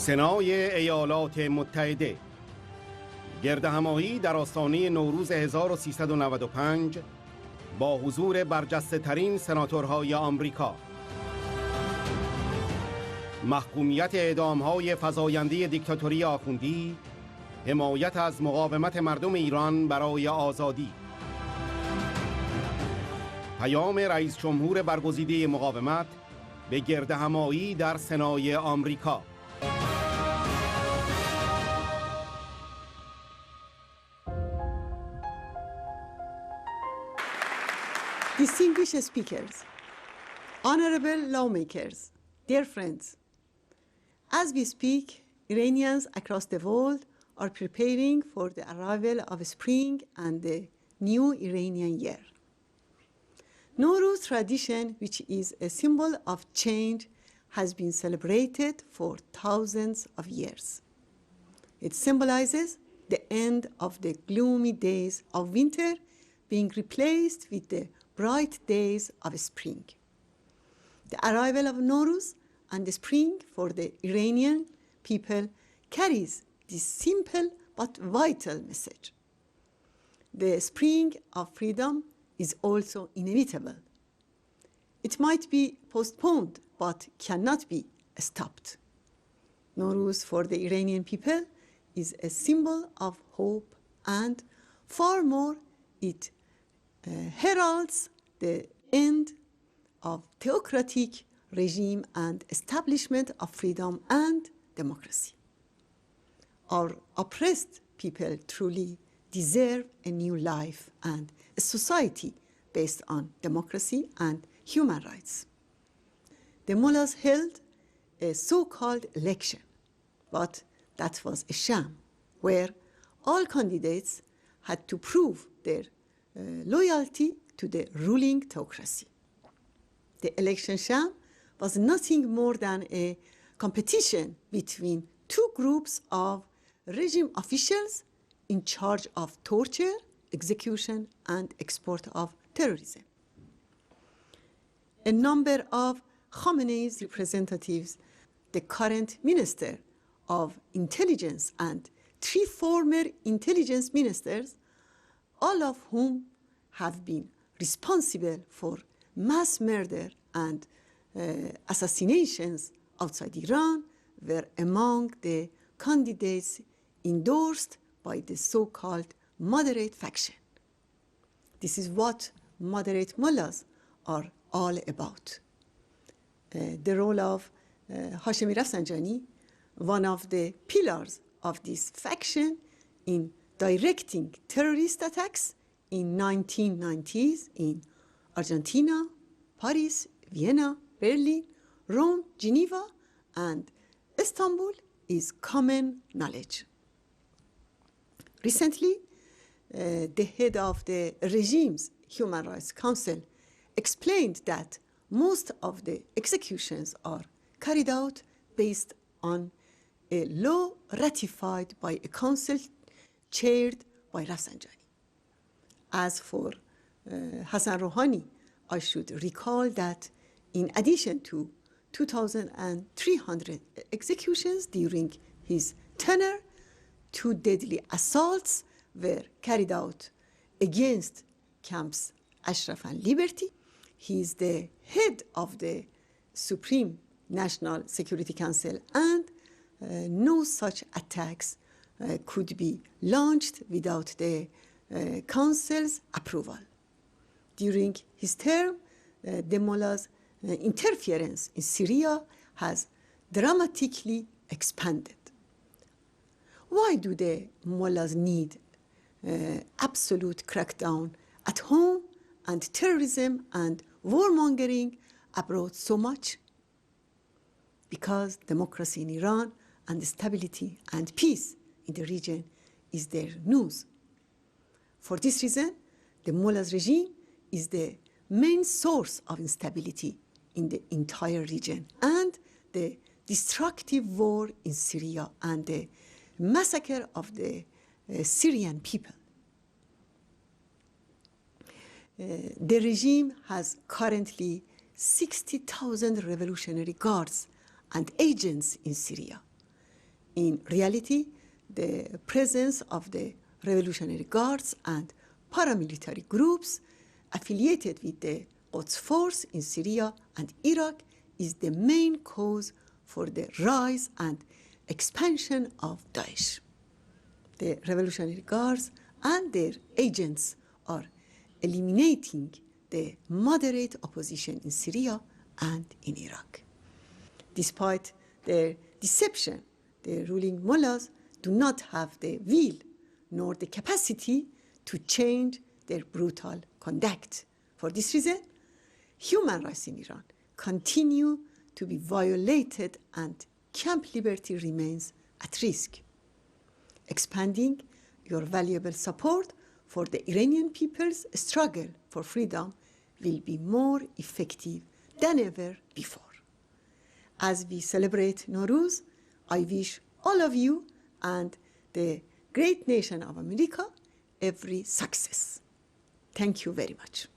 سنای ایالات متحده گردهمایی در آستانه نوروز 1395 با حضور برجسته ترین سناتورهای آمریکا. محکومیت اعدام‌های فزاینده دیکتاتوری آخوندی، حمایت از مقاومت مردم ایران برای آزادی. پیام رئیس جمهور برگزیده مقاومت به گردهمایی در سنای آمریکا. Distinguished speakers, honorable lawmakers, dear friends, as we speak, Iranians across the world are preparing for the arrival of spring and the new Iranian year. Nowroz tradition, which is a symbol of change, has been celebrated for thousands of years. It symbolizes the end of the gloomy days of winter being replaced with the bright days of spring. The arrival of Nowroz and the spring for the Iranian people carries this simple but vital message. The spring of freedom is also inevitable. It might be postponed but cannot be stopped. Nowroz for the Iranian people is a symbol of hope, and far more, it heralds the end of theocratic regime and establishment of freedom and democracy. Our oppressed people truly deserve a new life and a society based on democracy and human rights. The mullahs held a so-called election, but that was a sham, where all candidates had to prove their loyalty to the ruling theocracy. The election sham was nothing more than a competition between two groups of regime officials in charge of torture, execution, and export of terrorism. A number of Khamenei's representatives, the current minister of intelligence and three former intelligence ministers, all of whom have been responsible for mass murder and assassinations outside Iran, were among the candidates endorsed by the so-called moderate faction. This is what moderate mullahs are all about. The role of Hashemi Rafsanjani, one of the pillars of this faction in directing terrorist attacks in 1990s in Argentina, Paris, Vienna, Berlin, Rome, Geneva, and Istanbul is common knowledge. Recently, the head of the regime's Human Rights Council explained that most of the executions are carried out based on a law ratified by a council chaired by Rafsanjani. As for Hassan Rouhani, I should recall that in addition to 2,300 executions during his tenure, 2 deadly assaults were carried out against camps Ashraf and Liberty. He is the head of the Supreme National Security Council, and no such attacks could be launched without the Council's approval. During his term, the mullahs' interference in Syria has dramatically expanded. Why do the mullahs need absolute crackdown at home and terrorism and warmongering abroad so much? Because democracy in Iran and stability and peace in the region is their news. For this reason, the mullahs' regime is the main source of instability in the entire region, and the destructive war in Syria and the massacre of the Syrian people. The regime has currently 60,000 revolutionary guards and agents in Syria. In reality, the presence of the Revolutionary Guards and paramilitary groups affiliated with the Quds Force in Syria and Iraq is the main cause for the rise and expansion of Daesh. The Revolutionary Guards and their agents are eliminating the moderate opposition in Syria and in Iraq. Despite their deception, the ruling mullahs do not have the will nor the capacity to change their brutal conduct. For this reason, human rights in Iran continue to be violated and camp liberty remains at risk. Expanding your valuable support for the Iranian people's struggle for freedom will be more effective than ever before. As we celebrate Nowruz, I wish all of you and the great nation of America every success. Thank you very much.